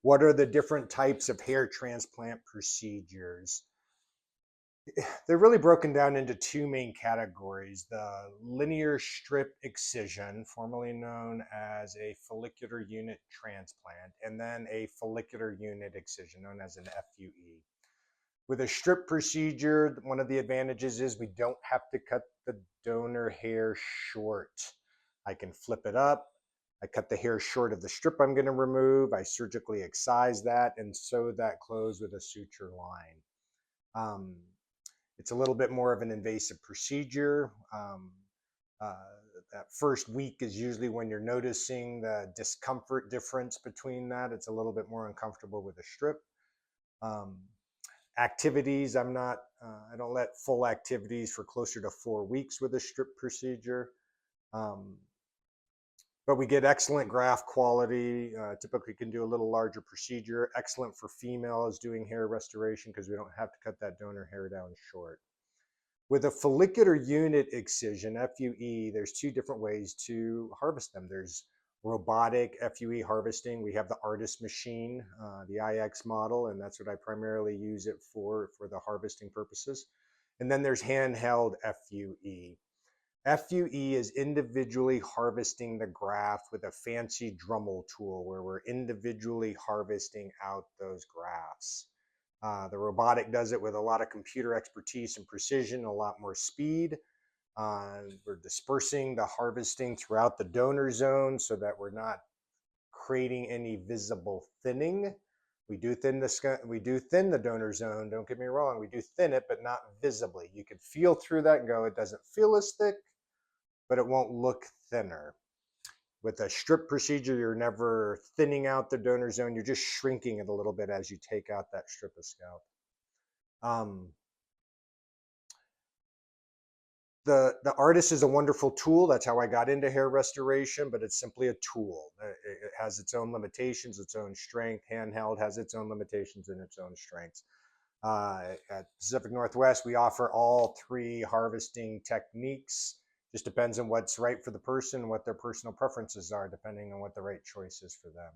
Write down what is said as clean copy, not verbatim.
What are the different types of hair transplant procedures? They're really broken down into two main categories: the linear strip excision, formerly known as a follicular unit transplant, and then a follicular unit excision, known as an FUE. With a strip procedure, one of the advantages is we don't have to cut the donor hair short. I can flip it up. I cut the hair short of the strip I'm going to remove. I surgically excise that and sew that closed with a suture line. It's a little bit more of an invasive procedure. Uh, that first week is usually when you're noticing the discomfort difference between that. It's a little bit more uncomfortable with a strip. Activities, I don't let full activities for closer to 4 weeks with a strip procedure. But we get excellent graft quality. Typically can do a little larger procedure. Excellent for females doing hair restoration because we don't have to cut that donor hair down short. With a follicular unit excision, FUE, there's two different ways to harvest them. There's robotic FUE harvesting. We have the artist machine, the IX model, and that's what I primarily use it for the harvesting purposes. And then there's handheld FUE. FUE is individually harvesting the graft with a fancy Dremel tool where we're individually harvesting out those grafts. The robotic does it with a lot of computer expertise and precision, a lot more speed. We're dispersing the harvesting throughout the donor zone so that we're not creating any visible thinning. We do thin the donor zone. Don't get me wrong. We do thin it, but not visibly. You could feel through that and go, it doesn't feel as thick, but it won't look thinner. With a strip procedure, you're never thinning out the donor zone. You're just shrinking it a little bit as you take out that strip of scalp. The artist is a wonderful tool. That's how I got into hair restoration, but it's simply a tool. It has its own limitations, its own strength. Handheld has its own limitations and its own strengths. At Pacific Northwest, we offer all three harvesting techniques. Just depends on what's right for the person, what their personal preferences are, depending on what the right choice is for them.